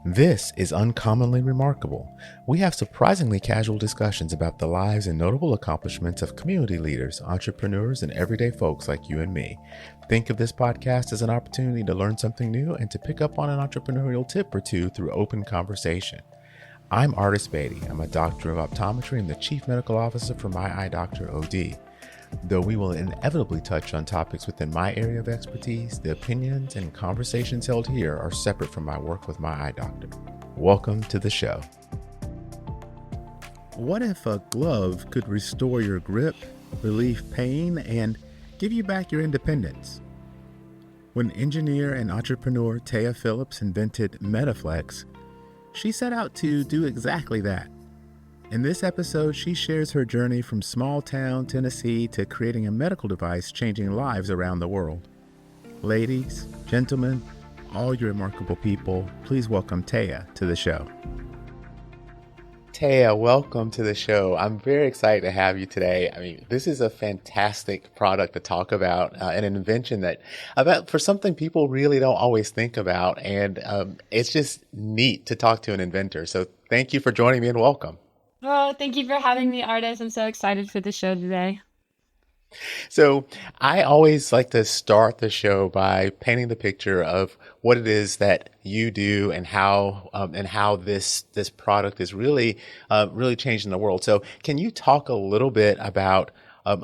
This is Uncommonly Remarkable. We have surprisingly casual discussions about the lives and notable accomplishments of community leaders, entrepreneurs, and everyday folks like you and me. Think of this podcast as an opportunity to learn something new and to pick up on an entrepreneurial tip or two through open conversation. I'm Artis Beatty. I'm a doctor of optometry and the chief medical officer for My Eye Doctor OD. Though we will inevitably touch on topics within my area of expertise, the opinions and conversations held here are separate from my work with My Eye Doctor. Welcome to the show. What if a glove could restore your grip, relieve pain, and give you back your independence? When engineer and entrepreneur Téa Phillips invented Metaflex, she set out to do exactly that. In this episode, she shares her journey from small town Tennessee to creating a medical device changing lives around the world. Ladies, gentlemen, all you remarkable people, please welcome Téa to the show. Téa, welcome to the show. I'm very excited to have you today. I mean, this is a fantastic product to talk about, an invention for something people really don't always think about. And it's just neat to talk to an inventor. So thank you for joining me and welcome. Oh, thank you for having me, Artis. I'm so excited for the show today. So I always like to start the show by painting the picture of what it is that you do and how this product is really changing the world. So can you talk a little bit about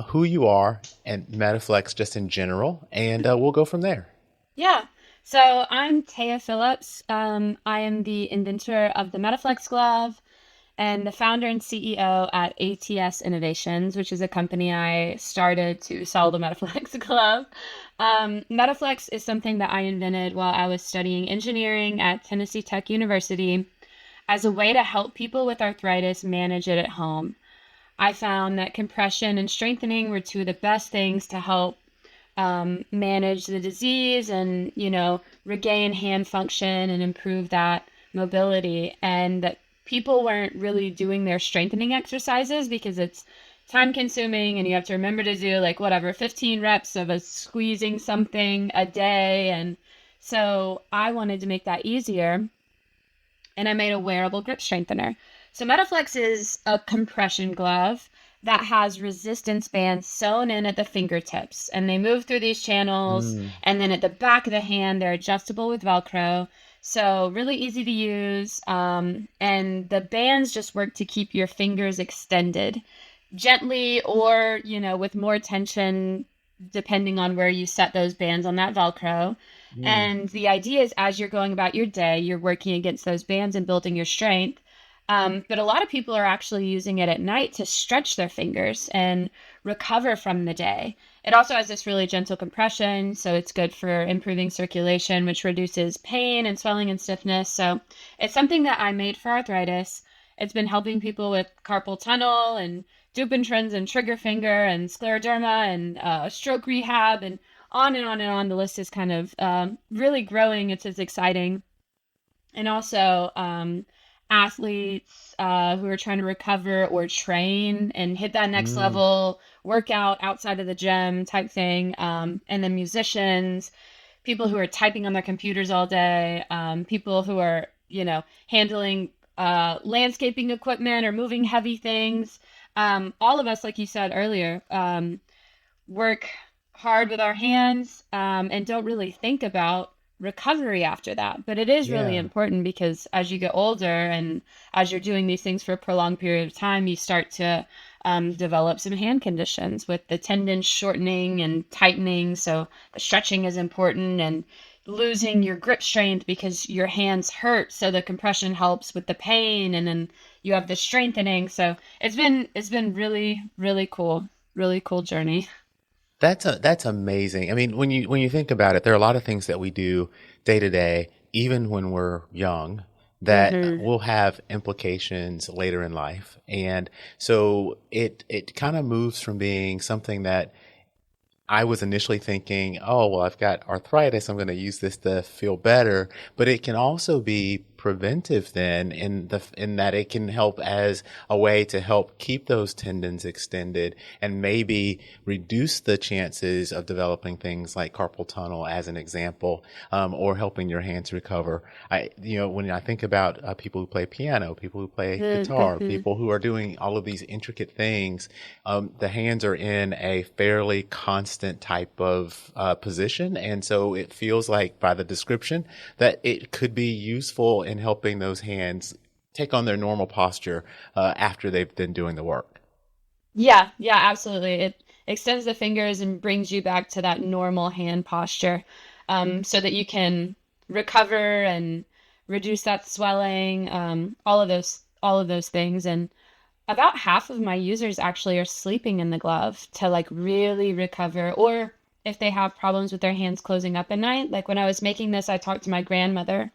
who you are and Metaflex just in general, and we'll go from there. Yeah. So I'm Téa Phillips. I am the inventor of the Metaflex glove and the founder and CEO at ATS Innovations, which is a company I started to sell the Metaflex glove. Metaflex is something that I invented while I was studying engineering at Tennessee Tech University as a way to help people with arthritis manage it at home. I found that compression and strengthening were two of the best things to help manage the disease and, regain hand function and improve that mobility, and that people weren't really doing their strengthening exercises because it's time consuming and you have to remember to do 15 reps of a squeezing something a day. And so I wanted to make that easier, and I made a wearable grip strengthener. So Metaflex is a compression glove that has resistance bands sewn in at the fingertips, and they move through these channels. And then at the back of the hand, they're adjustable with Velcro. So really easy to use. And the bands just work to keep your fingers extended gently or, with more tension, depending on where you set those bands on that Velcro. And the idea is as you're going about your day, you're working against those bands and building your strength. But a lot of people are actually using it at night to stretch their fingers and recover from the day. It also has this really gentle compression, so it's good for improving circulation, which reduces pain and swelling and stiffness. So it's something that I made for arthritis. It's been helping people with carpal tunnel and Dupuytren's and trigger finger and scleroderma and stroke rehab and on and on and on. The list is kind of really growing. It's exciting. And also athletes who are trying to recover or train and hit that next level workout outside of the gym type thing. And then musicians, people who are typing on their computers all day, people who are, handling landscaping equipment or moving heavy things. All of us, like you said earlier, work hard with our hands and don't really think about recovery after that. But it is really important because as you get older and as you're doing these things for a prolonged period of time, you start to develop some hand conditions with the tendons shortening and tightening. So the stretching is important, and losing your grip strength because your hands hurt. So the compression helps with the pain, and then you have the strengthening. So it's been really, really cool journey. That's amazing. I mean, when you think about it, there are a lot of things that we do day to day, even when we're young, that will have implications later in life. And so it kind of moves from being something that I was initially thinking, oh, well, I've got arthritis, I'm going to use this to feel better. But it can also be preventive then in that it can help as a way to help keep those tendons extended and maybe reduce the chances of developing things like carpal tunnel as an example, or helping your hands recover. When I think about people who play piano, people who play guitar, Mm-hmm. people who are doing all of these intricate things, the hands are in a fairly constant type of position. And so it feels like by the description that it could be useful in helping those hands take on their normal posture after they've been doing the work. Yeah, yeah, absolutely. It extends the fingers and brings you back to that normal hand posture, so that you can recover and reduce that swelling, all of those things. And about half of my users actually are sleeping in the glove to like really recover, or if they have problems with their hands closing up at night. Like when I was making this, I talked to my grandmother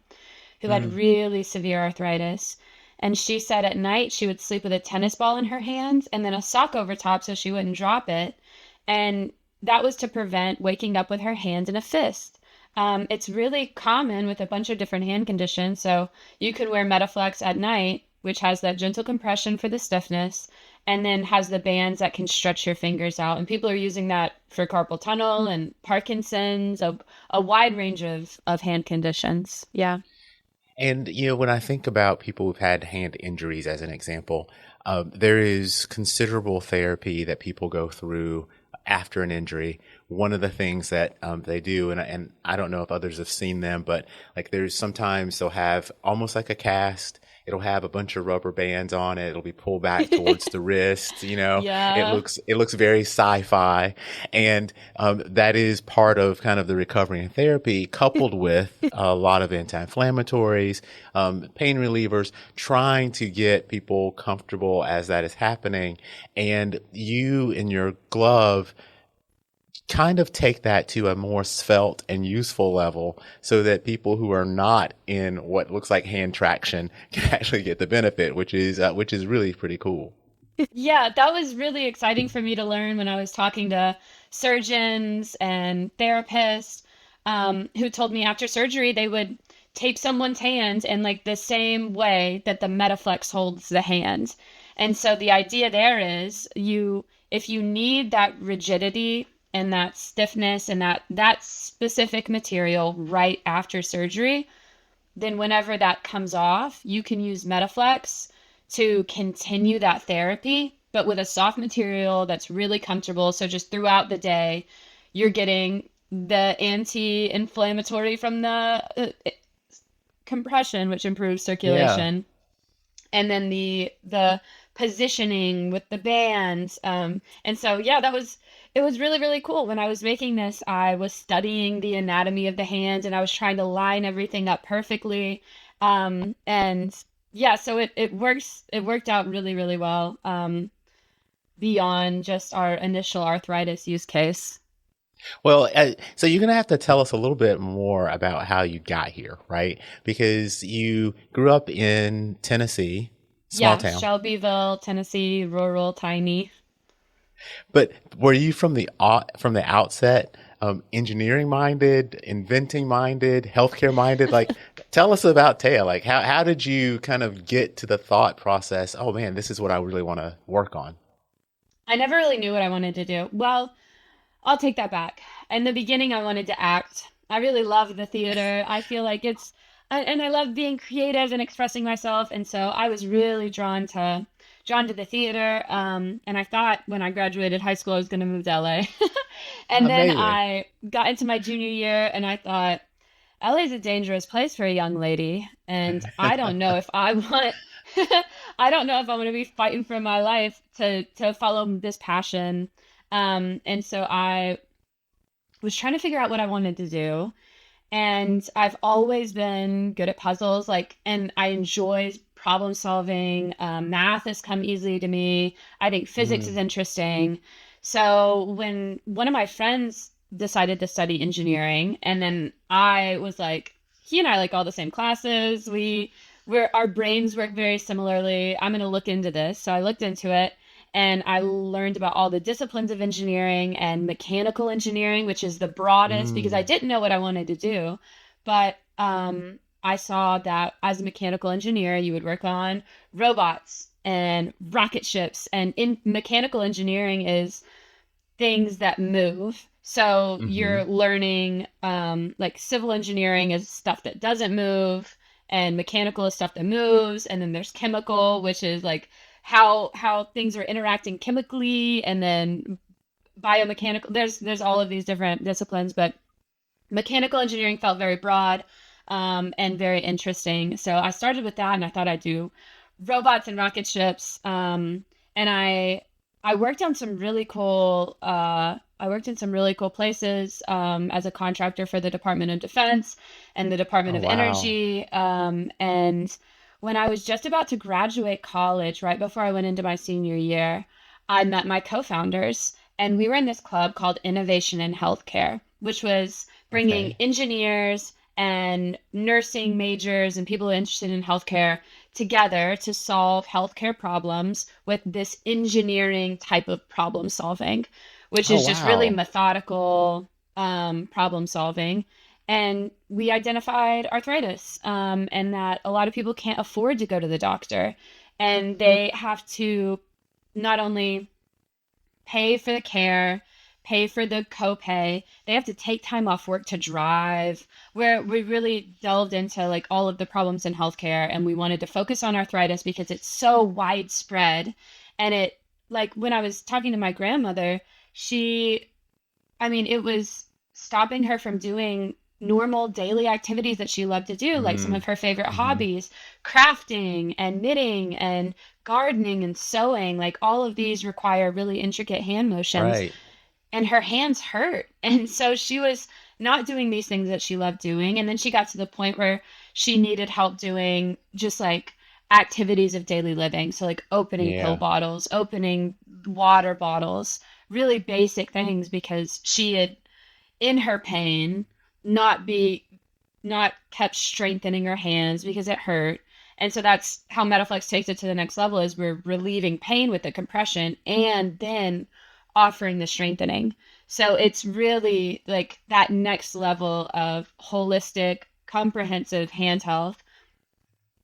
who had Mm. really severe arthritis. And she said at night she would sleep with a tennis ball in her hands and then a sock over top so she wouldn't drop it. And that was to prevent waking up with her hand in a fist. It's really common with a bunch of different hand conditions. So you could wear Metaflex at night, which has that gentle compression for the stiffness, and then has the bands that can stretch your fingers out. And people are using that for carpal tunnel and Parkinson's, a wide range of hand conditions. Yeah. And, when I think about people who've had hand injuries as an example, there is considerable therapy that people go through after an injury. One of the things that they do, and I don't know if others have seen them, but like there's sometimes they'll have almost like a cast. It'll have a bunch of rubber bands on it. It'll be pulled back towards the wrist. Yeah. It looks very sci-fi, and that is part of kind of the recovery and therapy, coupled with a lot of anti-inflammatories, pain relievers, trying to get people comfortable as that is happening. And you in your glove kind of take that to a more svelte and useful level so that people who are not in what looks like hand traction can actually get the benefit, which is really pretty cool. Yeah, that was really exciting for me to learn when I was talking to surgeons and therapists, who told me after surgery they would tape someone's hand in like the same way that the Metaflex holds the hand. And so the idea there is if you need that rigidity and that stiffness and that specific material right after surgery, then whenever that comes off, you can use Metaflex to continue that therapy, but with a soft material that's really comfortable. So just throughout the day, you're getting the anti-inflammatory from the compression, which improves Yeah. circulation, and then the positioning with the bands. And so yeah, it was really really cool. When I was making this, I was studying the anatomy of the hand and I was trying to line everything up perfectly. And yeah, so it worked out really really well, beyond just our initial arthritis use case. Well, so you're going to have to tell us a little bit more about how you got here, right? Because you grew up in Tennessee, small Yeah, town. Shelbyville, Tennessee, rural, tiny. But were you from the outset engineering minded, inventing minded, healthcare minded? Like, tell us about Téa. Like, how did you kind of get to the thought process? Oh man, this is what I really want to work on. I never really knew what I wanted to do. Well, I'll take that back. In the beginning, I wanted to act. I really love the theater. I feel like and I love being creative and expressing myself. And so I was really drawn to the theater. And I thought when I graduated high school, I was going to move to LA. And then Amazing. I got into my junior year and I thought, LA is a dangerous place for a young lady. And I don't know if I want, I don't know if I'm going to be fighting for my life to follow this passion. And so I was trying to figure out what I wanted to do. And I've always been good at puzzles, like, and I enjoy problem solving. Math has come easily to me. I think physics is Mm, interesting. So when one of my friends decided to study engineering, and then I was like, he and I like all the same classes. Our brains work very similarly. I'm going to look into this. So I looked into it and I learned about all the disciplines of engineering and mechanical engineering, which is the broadest because I mm. didn't know what I wanted to do. But I saw that as a mechanical engineer, you would work on robots and rocket ships. And in mechanical engineering is things that move. So Mm-hmm. you're learning like civil engineering is stuff that doesn't move, and mechanical is stuff that moves, and then there's chemical, which is like how things are interacting chemically, and then biomechanical. There's all of these different disciplines, but mechanical engineering felt very broad and very interesting. So I started with that, and I thought I'd do robots and rocket ships. And I worked on some really cool. I worked in some really cool places as a contractor for the Department of Defense and the Department Oh, of wow. Energy. And when I was just about to graduate college, right before I went into my senior year, I met my co-founders, and we were in this club called Innovation in Healthcare, which was bringing Okay. engineers and nursing majors and people interested in healthcare together to solve healthcare problems with this engineering type of problem solving, which Oh, is just really wow. methodical problem solving. And we identified arthritis, and that a lot of people can't afford to go to the doctor, and they have to not only pay for the care, pay for the copay. They have to take time off work to drive. Where we really delved into like all of the problems in healthcare, and we wanted to focus on arthritis because it's so widespread. And it, like when I was talking to my grandmother, she, I mean, it was stopping her from doing normal daily activities that she loved to do, like some Mm-hmm. of her favorite Mm-hmm. hobbies, crafting and knitting and gardening and sewing. Like all of these require really intricate hand motions, Right. and her hands hurt. And so she was not doing these things that she loved doing. And then she got to the point where she needed help doing just like activities of daily living. So, like opening pill Yeah. bottles, opening water bottles, really basic things because she had, in her pain, not be not kept strengthening her hands because it hurt. And so that's how Metaflex takes it to the next level is we're relieving pain with the compression and then offering the strengthening. So it's really like that next level of holistic, comprehensive hand health.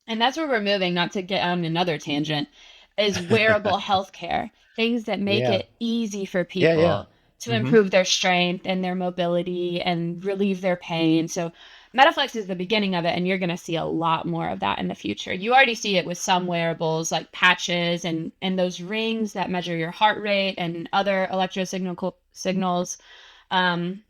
And that's where we're moving, not to get on another tangent, is wearable healthcare, things that make Yeah. it easy for Yeah, yeah. people to Mm-hmm. improve their strength and their mobility and relieve their pain. So Metaflex is the beginning of it, and you're going to see a lot more of that in the future. You already see it with some wearables like patches and those rings that measure your heart rate and other signals. Um,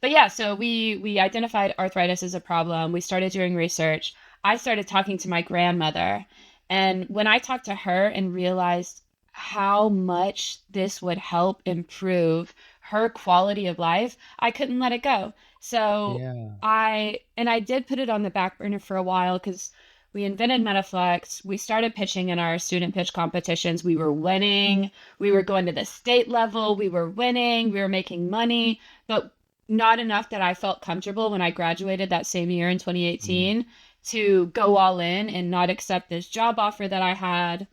but yeah, so we identified arthritis as a problem. We started doing research. I started talking to my grandmother, and when I talked to her and realized how much this would help improve her quality of life, I couldn't let it go. So Yeah. I did put it on the back burner for a while because we invented Metaflex. We started pitching in our student pitch competitions. We were winning. We were going to the state level. We were winning. We were making money. But not enough that I felt comfortable when I graduated that same year in Mm. 2018 to go all in and not accept this job offer that I had.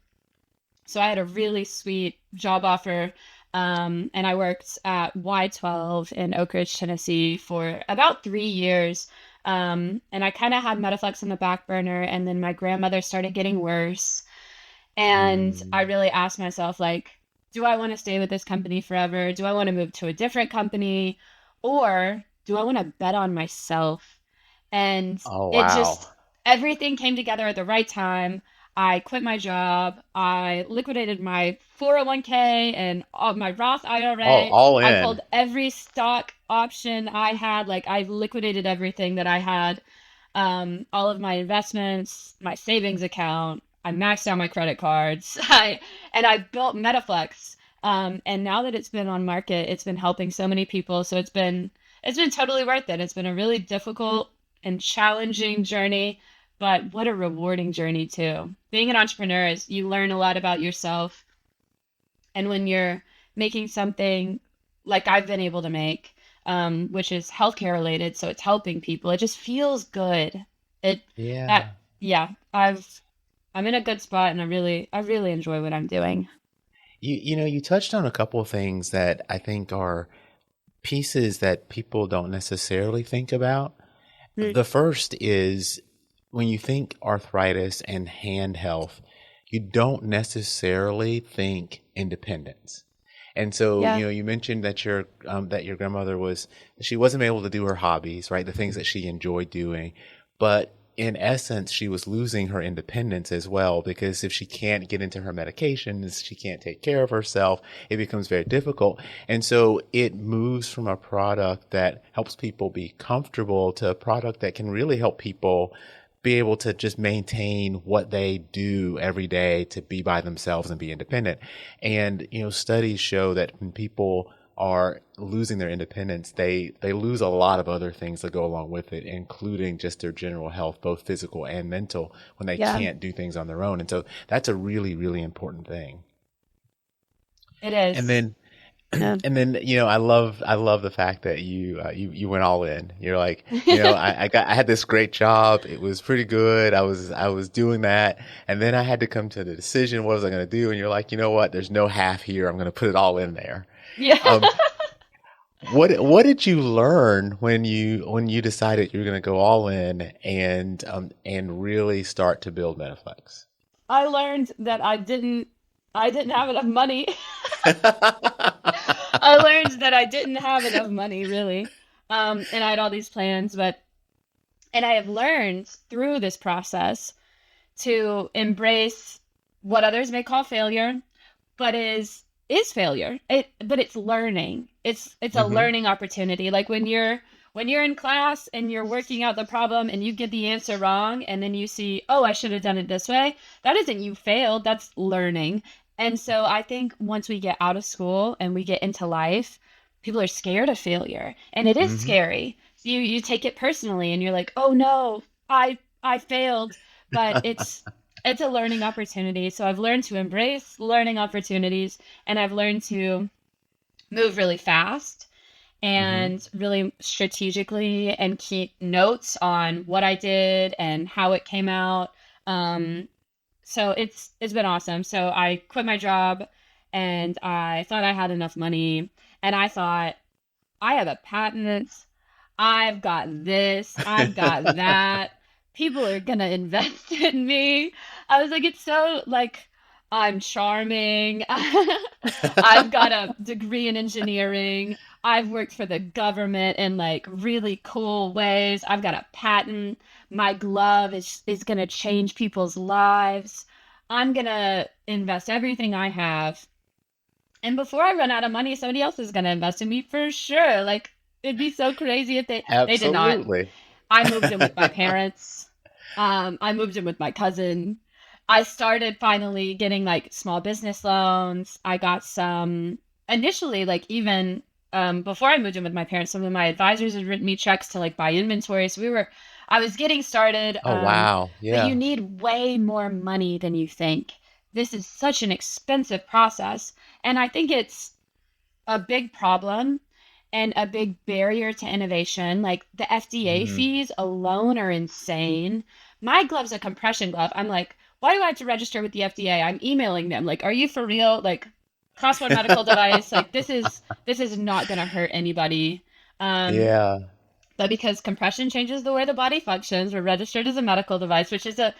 So I had a really sweet job offer. And I worked at Y12 in Oak Ridge, Tennessee for about 3 years. And I kind of had Metaflex on the back burner. And then my grandmother started getting worse. And I Mm. really asked myself, like, do I want to stay with this company forever? Do I want to move to a different company? Or do I want to bet on myself? And Oh, it wow. just, everything came together at the right time. I quit my job. I liquidated my 401k and my Roth Oh, IRA. all I in. pulled every stock option I had. Like, I liquidated everything that I had, all of my investments, my savings account. I maxed out my credit cards. I built Metaflex. And now that it's been on market, it's been helping so many people. So it's been totally worth it. It's been a really difficult and challenging journey, but what a rewarding journey too. Being an entrepreneur is you learn a lot about yourself, and when you're making something like I've been able to make, which is healthcare related, so it's helping people, it just feels good. It that Yeah. yeah, I'm in a good spot, and I really enjoy what I'm doing. You touched on a couple of things that I think are pieces that people don't necessarily think about. Mm, The first is when you think arthritis and hand health, you don't necessarily think independence. And so, Yeah. you mentioned that your grandmother she wasn't able to do her hobbies, right? The things that she enjoyed doing, but in essence, she was losing her independence as well, because if she can't get into her medications, she can't take care of herself, it becomes very difficult. And so it moves from a product that helps people be comfortable to a product that can really help people be able to just maintain what they do every day to be by themselves and be independent. And, studies show that when people are losing their independence, they lose a lot of other things that go along with it, including just their general health, both physical and mental, when they Yeah, can't do things on their own. And so that's a really, really important thing. it And is. then Yeah. and then, I love the fact that you went all in. You're like, I had this great job. It was pretty good. I was doing that. And then I had to come to the decision, what was I going to do? And you're like, you know what? There's no half here. I'm going to put it all in there. Yeah. Um, what did you learn when you decided you were going to go all in and really start to build Metaflex? I learned that I didn't have enough money. I learned that I didn't have enough money really. And I had all these plans, and I have learned through this process to embrace what others may call failure, but is failure. But it's learning. It's a Hmm. learning opportunity. Like when you're in class and you're working out the problem and you get the answer wrong and then you see, oh, I should have done it this way. That isn't you failed, that's learning. And so I think once we get out of school and we get into life, people are scared of failure. And it is Hmm. scary. You take it personally and you're like, "Oh no, I failed." But it's a learning opportunity. So I've learned to embrace learning opportunities, and I've learned to move really fast Hmm. and really strategically and keep notes on what I did and how it came out. Um, so it's been awesome. So I quit my job and I thought I had enough money and I thought I have a patent. I've got this, I've got that. People are gonna invest in me. I was like, it's so like I'm charming. I've got a degree in engineering. I've worked for the government in like really cool ways. I've got a patent. My glove is gonna change people's lives. I'm gonna invest everything I have. And before I run out of money, somebody else is gonna invest in me for sure. Like it'd be so crazy if they did not. Absolutely. I moved in with my parents. I moved in with my cousin. I started finally getting like small business loans. I got some initially, like even before I moved in with my parents, some of my advisors had written me checks to like buy inventory. I was getting started. Oh, wow. But you Yeah. need way more money than you think. This is such an expensive process. And I think it's a big problem and a big barrier to innovation. Like the FDA Hmm. fees alone are insane. My glove's a compression glove. I'm like, why do I have to register with the FDA? I'm emailing them. Like, are you for real? Like, class one medical device. Like, this is not gonna hurt anybody. Um, Yeah. but because compression changes the way the body functions, we're registered as a medical device, which is a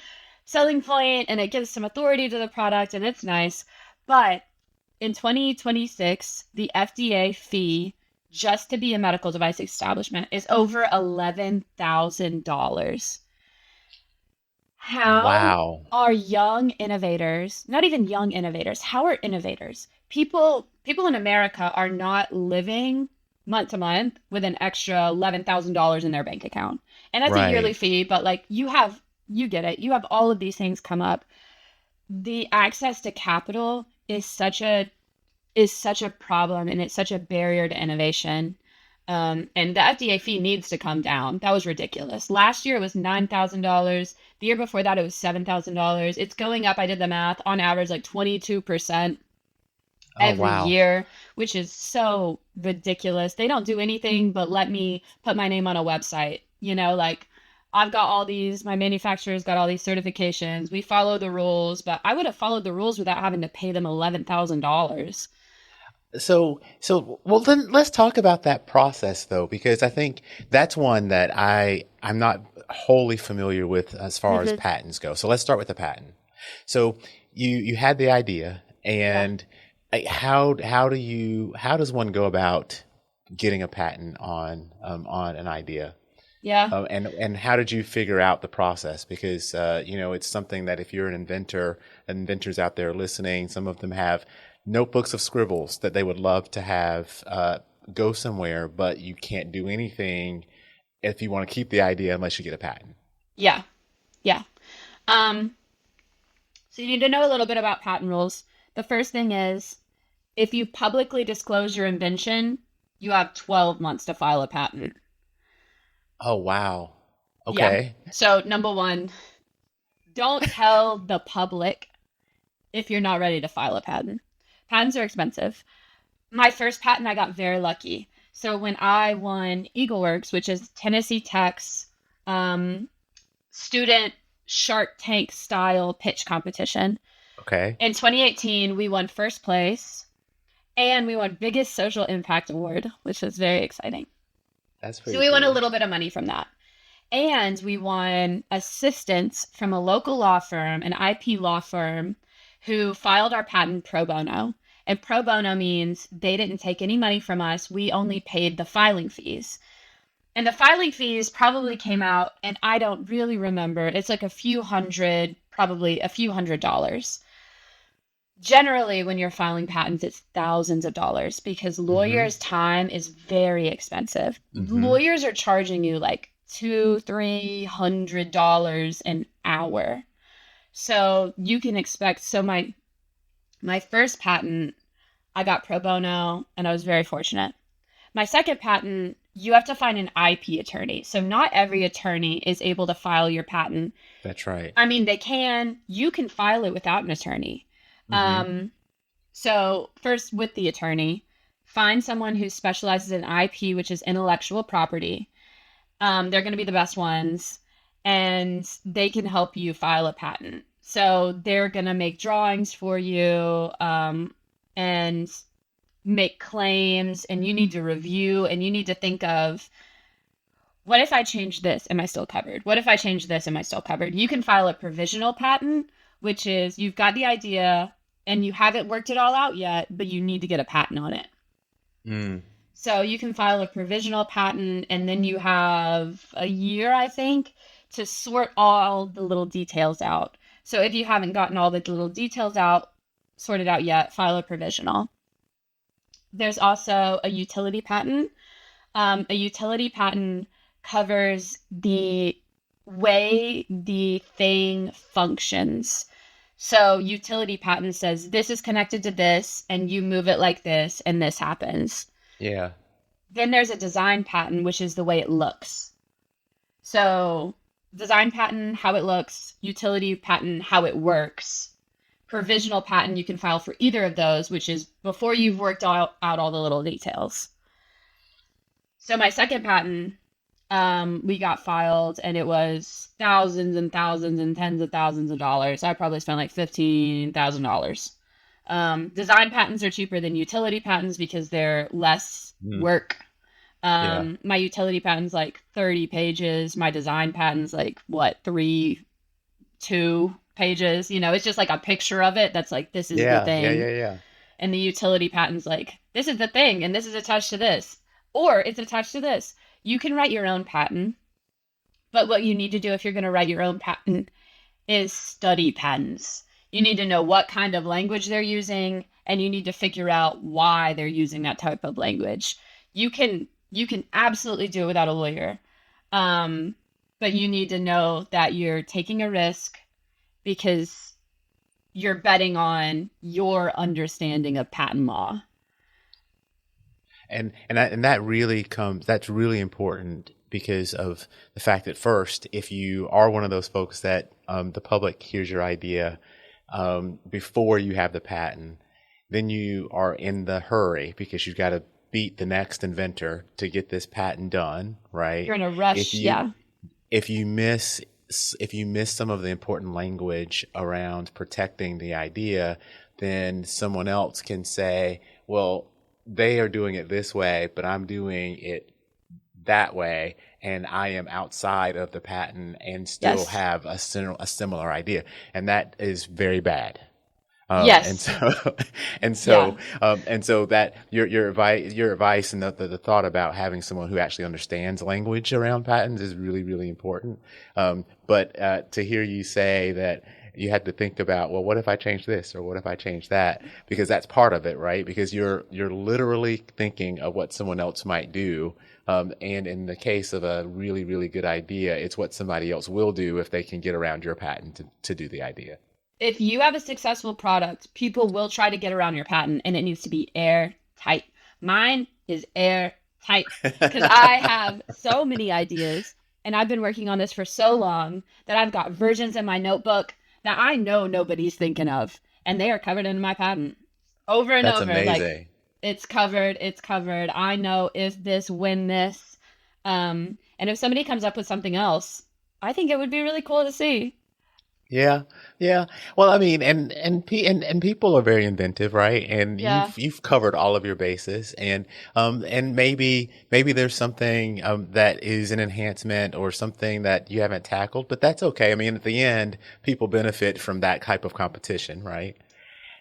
selling point and it gives some authority to the product and it's nice. But in 2026, the FDA fee just to be a medical device establishment is over $11,000. How Wow. are young innovators, not even young innovators, how are innovators? People in America are not living month to month with an extra $11,000 in their bank account. And that's a yearly Right. fee, but like you get it. You have all of these things come up. The access to capital is such a problem and it's such a barrier to innovation. And the FDA fee needs to come down. That was ridiculous. Last year it was $9,000. The year before that it was $7,000. It's going up. I did the math on average like 22% Oh, every wow. year, which is so ridiculous. They don't do anything but let me put my name on a website. Like I've got all these, my manufacturer's got all these certifications. We follow the rules, but I would have followed the rules without having to pay them $11,000. Well, then let's talk about that process though, because I think that's one that I'm not wholly familiar with as far as Mhm. patents go. So let's start with the patent. So you had the idea, Yeah. and how does one go about getting a patent on an idea? Yeah. And how did you figure out the process? Because it's something that if you're an inventor, inventors out there listening, some of them have notebooks of scribbles that they would love to have go somewhere, but you can't do anything if you want to keep the idea unless you get a patent. Yeah. Yeah. Um, so you need to know a little bit about patent rules. The first thing is if you publicly disclose your invention, you have 12 months to file a patent. Oh, wow. Yeah. Okay. So, number one, don't tell the public if you're not ready to file a patent. Patents are expensive. My first patent, I got very lucky. So, when I won EagleWorks, which is Tennessee Tech's um, student Shark Tank style pitch competition, Okay. in 2018, we won first place and we won biggest social impact award, which was very exciting. That's So pretty we won a cool. little bit of money from that. And we won assistance from a local law firm, an IP law firm, who filed our patent pro bono. And pro bono means they didn't take any money from us. We only paid the filing fees. And the filing fees probably came out, and I don't really remember. It's like a few hundred, probably a few $100s. Generally, when you're filing patents, it's thousands of dollars because Mm-hmm. lawyers' time is very expensive. Mm-hmm. Lawyers are charging you like $200-300 an hour. So you can expect. So my first patent, I got pro bono, and I was very fortunate. My second patent, you have to find an IP attorney. So not every attorney is able to file your patent. That's right. I mean, they can. You can file it without an attorney. Mm-hmm. Um, so, first, with the attorney, find someone who specializes in IP, which is intellectual property. They're going to be the best ones, and they can help you file a patent. So, they're going to make drawings for you and make claims, and you need to review, and you need to think of what if I change this? Am I still covered? What if I change this? Am I still covered? You can file a provisional patent, which is you've got the idea and you haven't worked it all out yet, but you need to get a patent on it. Mm. So you can file a provisional patent and then you have a year, I think, to sort all the little details out. So if you haven't gotten all the little details out, sorted out yet, file a provisional. There's also a utility patent. A utility patent covers the way the thing functions. So, utility patent says this is connected to this, and you move it like this, and this happens. Yeah. Then there's a design patent, which is the way it looks. So, design patent, how it looks, utility patent, how it works. Provisional patent, you can file for either of those, which is before you've worked out all the little details. So my second patent, we got filed, and it was thousands and thousands and tens of thousands of dollars. I probably spent like $15,000. Design patents are cheaper than utility patents because they're less Mm. work. Yeah. My utility patent's like 30 pages. My design patent's like what, 2 pages. It's just like a picture of it that's like this is the Yeah. Yeah. thing. Yeah. Yeah. And the utility patent's like, this is the thing, and this is attached to this, or it's attached to this. You can write your own patent, but what you need to do if you're going to write your own patent is study patents. You need to know what kind of language they're using, and you need to figure out why they're using that type of language. You can absolutely do it without a lawyer, but you need to know that you're taking a risk because you're betting on your understanding of patent law. That's really important because of the fact that first, if you are one of those folks that the public hears your idea before you have the patent, then you are in the hurry because you've got to beat the next inventor to get this patent done, right? You're in a If rush, you yeah. if you miss if you miss some of the important language around protecting the idea, then someone else can say, well, they are doing it this way, but I'm doing it that way, and I am outside of the patent and still Yes. have a similar idea, and that is very bad. And Yes. so, and Yeah. so, and so that your advice, and the thought about having someone who actually understands language around patents is really, really important. But to hear you say that you had to think about, well, what if I change this or what if I change that? Because that's part of it, right? Because you're literally thinking of what someone else might do. And in the case of a really, really good idea, it's what somebody else will do if they can get around your patent to do the idea. If you have a successful product, people will try to get around your patent and it needs to be airtight. Mine is airtight because I have so many ideas and I've been working on this for so long that I've got versions in my notebook that I know nobody's thinking of, and they are covered in my patent over and That's over. Like, amazing. it's covered, it's covered. I know if this, when this. And if somebody comes up with something else, I think it would be really cool to see. Yeah, yeah. Well, I mean, and people are very inventive, right? And Yeah. you've covered all of your bases, and maybe there's something that is an enhancement or something that you haven't tackled, but that's okay. I mean, at the end, people benefit from that type of competition, right?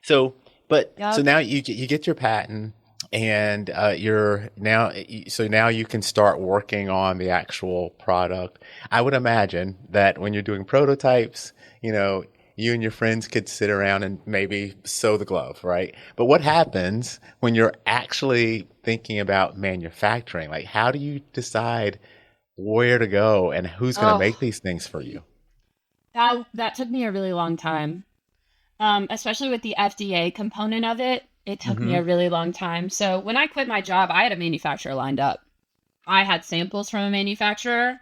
So, so Yep. now you get your patent, and you're now so now you can start working on the actual product. I would imagine that when you're doing prototypes, you and your friends could sit around and maybe sew the glove, right? But what happens when you're actually thinking about manufacturing? Like, how do you decide where to go and who's going to make Oh, these things for you? that took me a really long time. Especially with the FDA component of it, it took me Hmm. a really long time. So when I quit my job, I had a manufacturer lined up. I had samples from a manufacturer,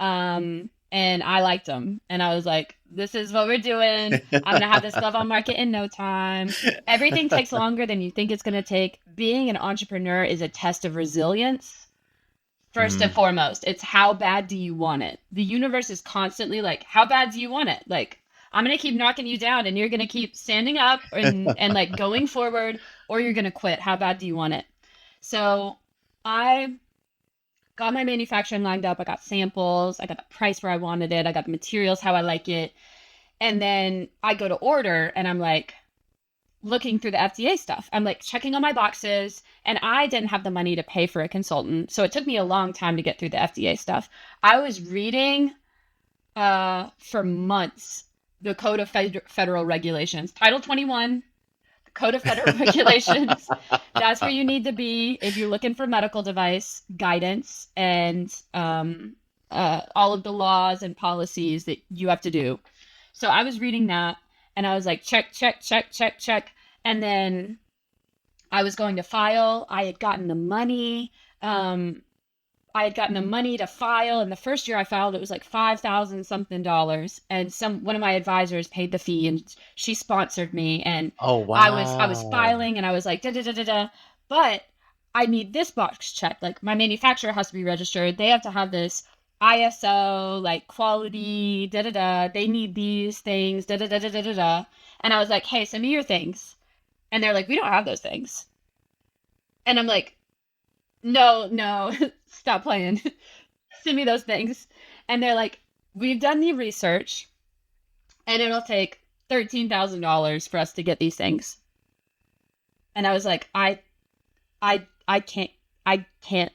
and I liked them. And I was like, this is what we're doing. I'm going to have this glove on market in no time. Everything takes longer than you think it's going to take. Being an entrepreneur is a test of resilience. First and Mm. foremost, it's how bad do you want it? The universe is constantly like, how bad do you want it? Like, I'm going to keep knocking you down and you're going to keep standing up and like going forward, or you're going to quit. How bad do you want it? So I got my manufacturing lined up. I got samples. I got the price where I wanted it. I got the materials how I like it. And then I go to order and I'm like looking through the FDA stuff. I'm like checking on my boxes, and I didn't have the money to pay for a consultant. So it took me a long time to get through the FDA stuff. I was reading for months the Code of Federal Regulations, Title 21, the Code of Federal Regulations. That's where you need to be if you're looking for medical device guidance and all of the laws and policies that you have to do. So I was reading that and I was like, check, check, check, check, check. And then I was going to file. I had gotten the money. Um, I had gotten the money to file, and the first year I filed, it was like 5,000 something dollars. And one of my advisors paid the fee, and she sponsored me. And Oh, I was wow. filing, and I was like da da da da da. But I need this box checked. Like my manufacturer has to be registered. They have to have this ISO like quality da da da. They need these things da da da da da da da. And I was like, hey, send me your things. And they're like, we don't have those things. And I'm like, no, no, stop playing. Send me those things. And they're like, we've done the research and it'll take $13,000 for us to get these things. And I was like, I can't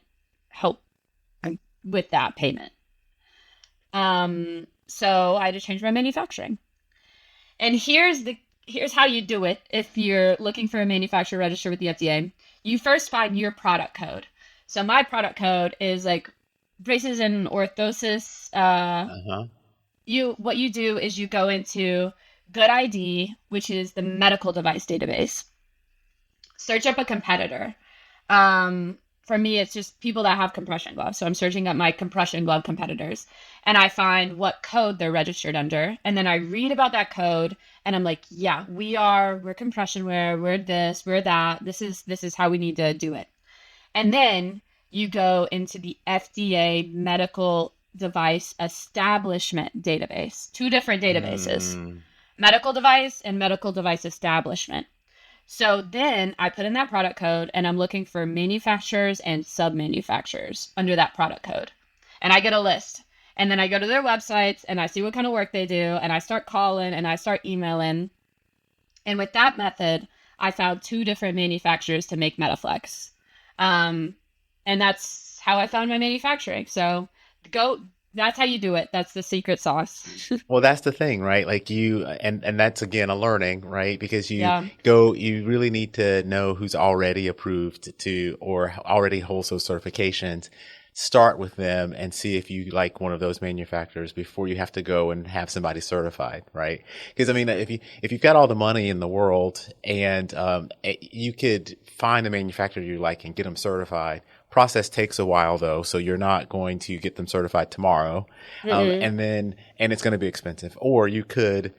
help with that payment. So I had to change my manufacturing. And here's how you do it if you're looking for a manufacturer registered with the FDA. You first find your product code. So my product code is like braces and orthosis. Uh-huh. You what you do is you go into Good ID, which is the medical device database. Search up a competitor. For me, it's just people that have compression gloves. So I'm searching up my compression glove competitors and I find what code they're registered under. And then I read about that code and I'm like, yeah, we're compression wear, we're this, we're that. This is how we need to do it. And then you go into the FDA medical device establishment database, two different databases, Mm. medical device and medical device establishment. So then I put in that product code and I'm looking for manufacturers and sub-manufacturers under that product code. And I get a list. And then I go to their websites and I see what kind of work they do and I start calling and I start emailing. And with that method, I found two different manufacturers to make Metaflex. Um, and that's how I found my manufacturing. So go, that's how you do it. That's the secret sauce. Well, that's the thing, right? Like and that's again a learning, right? Because Yeah. you really need to know who's already approved to or already holds those certifications. Start with them and see if you like one of those manufacturers before you have to go and have somebody certified, right? Because I mean, if you've got all the money in the world and you could find a manufacturer you like and get them certified. Process takes a while though, so you're not going to get them certified tomorrow, Mm-mm. and it's going to be expensive. Or you could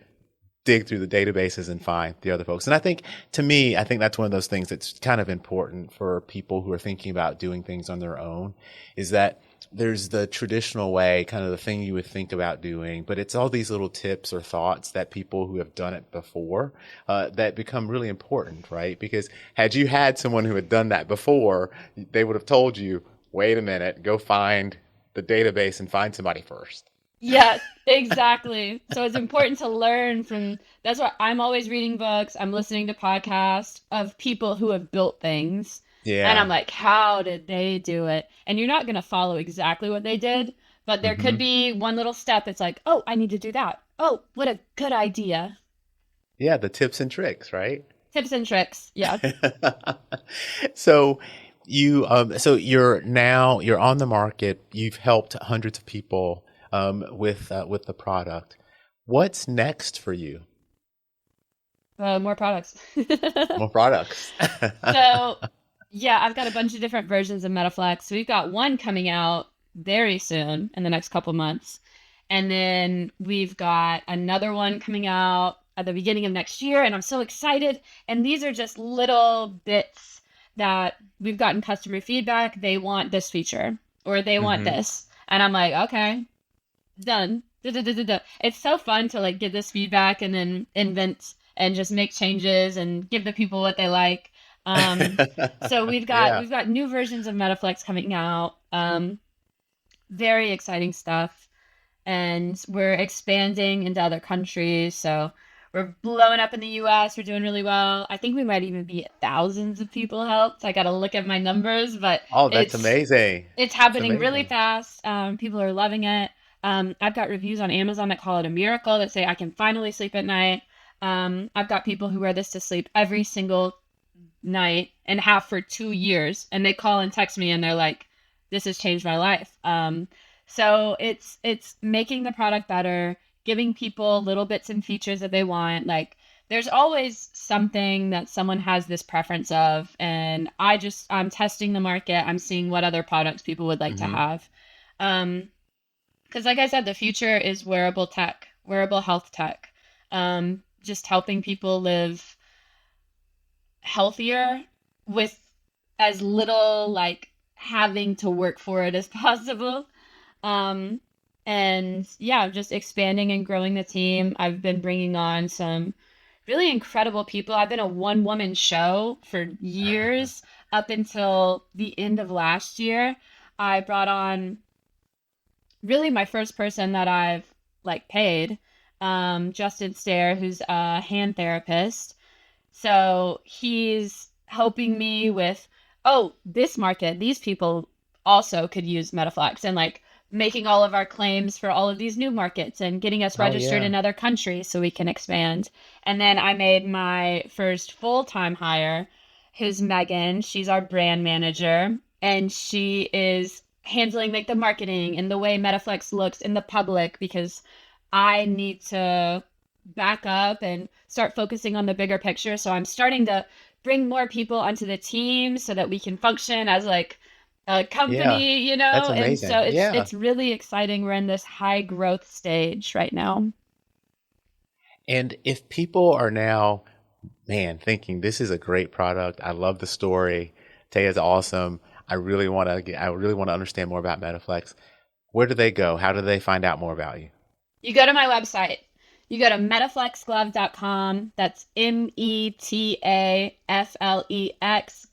dig through the databases and find the other folks. And I think, to me, I think that's one of those things that's kind of important for people who are thinking about doing things on their own, is that there's the traditional way, kind of the thing you would think about doing, but it's all these little tips or thoughts that people who have done it before that become really important, right? Because had you had someone who had done that before, they would have told you, wait a minute, go find the database and find somebody first. Yeah, exactly. So it's important to learn from, that's why I'm always reading books. I'm listening to podcasts of people who have built things. And I'm Yeah. like, how did they do it? And you're not going to follow exactly what they did, but there could Hmm. be one little step. It's like, oh, I need to do that. Oh, what a good idea. Yeah, the tips and tricks, right? Tips and tricks. Yeah. So you're on the market. You've helped hundreds of people with the product. What's next for you? More products. More products. So, yeah, I've got a bunch of different versions of Metaflex. We've got one coming out very soon in the next couple months. And then we've got another one coming out at the beginning of next year. And I'm so excited. And these are just little bits that we've gotten customer feedback. They want this feature or they want Hmm. this. And I'm like, okay, done. Da-da-da-da-da. It's so fun to like get this feedback and then invent and just make changes and give the people what they like. So we've got Yeah. we've got new versions of Metaflex coming out. Very exciting stuff, and we're expanding into other countries. So we're blowing up in the U.S. We're doing really well. I think we might even be at thousands of people helped. I got to look at my numbers, but Oh, that's it's amazing. it's That's happening really amazing. fast. People are loving it. I've got reviews on Amazon that call it a miracle that say I can finally sleep at night. I've got people who wear this to sleep every single night and have for 2 years, and they call and text me and they're like, "This has changed my life." So it's making the product better, giving people little bits and features that they want. Like there's always something that someone has this preference of, and I'm testing the market. I'm seeing what other products people would like to Hmm. have. Um, because like I said, the future is wearable tech, wearable health tech. Just helping people live healthier with as little like having to work for it as possible. Um, and yeah, just expanding and growing the team. I've been bringing on some really incredible people. I've been a one woman show for years up until the end of last year. I brought on really my first person that I've like paid, Justin Stair, who's a hand therapist. So he's helping me with, oh, this market, these people also could use Metaflex and like making all of our claims for all of these new markets and getting us Oh, registered yeah. in other countries so we can expand. And then I made my first full-time hire, who's Megan. She's our brand manager, and she is handling like the marketing and the way Metaflex looks in the public because I need to back up and start focusing on the bigger picture. So I'm starting to bring more people onto the team so that we can function as like a Yeah. company, That's and so amazing. it's Yeah. it's really exciting. We're in this high growth stage right now. And if people are now, man, thinking this is a great product, I love the story, Taya's awesome. I really want to understand more about Metaflex. Where do they go? How do they find out more about you? You go to my website. You go to metaflexglove.com. That's METAFLEX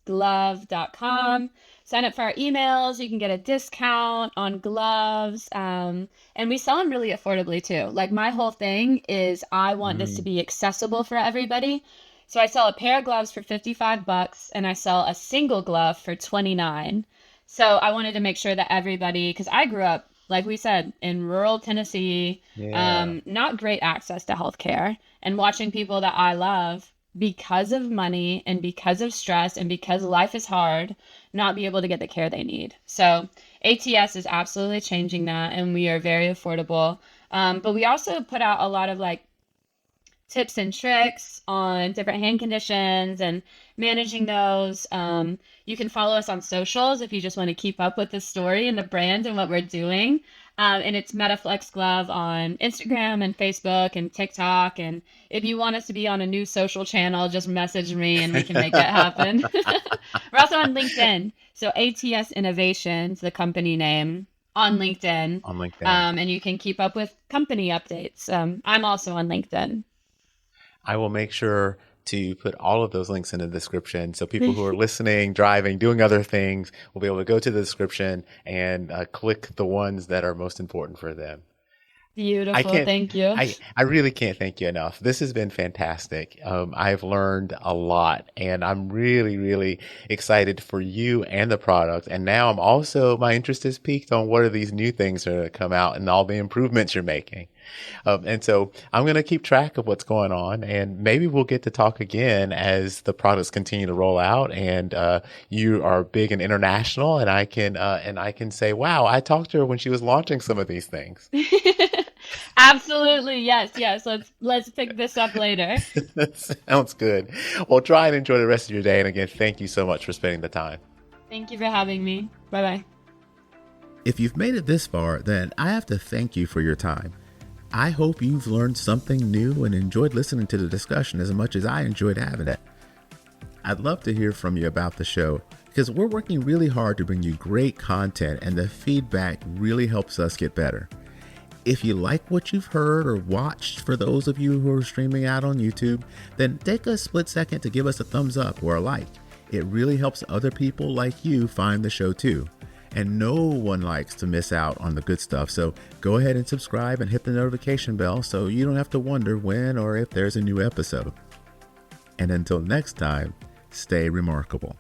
glove.com. Sign up for our emails. You can get a discount on gloves. And we sell them really affordably too. Like my whole thing is I want this to be accessible for everybody. So I sell a pair of gloves for $55 and I sell a single glove for $29. So I wanted to make sure that everybody, because I grew up, like we said, in rural Tennessee, Yeah. not great access to healthcare, and watching people that I love because of money and because of stress and because life is hard, not be able to get the care they need. So ATS is absolutely changing that, and we are very affordable. But we also put out a lot of like tips and tricks on different hand conditions and managing those. You can follow us on socials if you just want to keep up with the story and the brand and what we're doing. And it's Metaflex Glove on Instagram and Facebook and TikTok. And if you want us to be on a new social channel, just message me and we can make that happen. We're also on LinkedIn. So ATS Innovations, the company name, on LinkedIn. On LinkedIn. And you can keep up with company updates. I'm also on LinkedIn. I will make sure to put all of those links in the description. So people who are listening, driving, doing other things will be able to go to the description and click the ones that are most important for them. Beautiful. Thank you. I really can't thank you enough. This has been fantastic. I've learned a lot and I'm really, really excited for you and the product. And now my interest is piqued on what are these new things that are going to come out and all the improvements you're making. And so I'm going to keep track of what's going on and maybe we'll get to talk again as the products continue to roll out and you are big and international and I can say, wow, I talked to her when she was launching some of these things. Absolutely. Yes. Let's pick this up later. Sounds good. Well, try and enjoy the rest of your day. And again, thank you so much for spending the time. Thank you for having me. Bye-bye. If you've made it this far, then I have to thank you for your time. I hope you've learned something new and enjoyed listening to the discussion as much as I enjoyed having it. I'd love to hear from you about the show because we're working really hard to bring you great content and the feedback really helps us get better. If you like what you've heard or watched, for those of you who are streaming out on YouTube, then take a split second to give us a thumbs up or a like. It really helps other people like you find the show too. And no one likes to miss out on the good stuff. So go ahead and subscribe and hit the notification bell so you don't have to wonder when or if there's a new episode. And until next time, stay remarkable.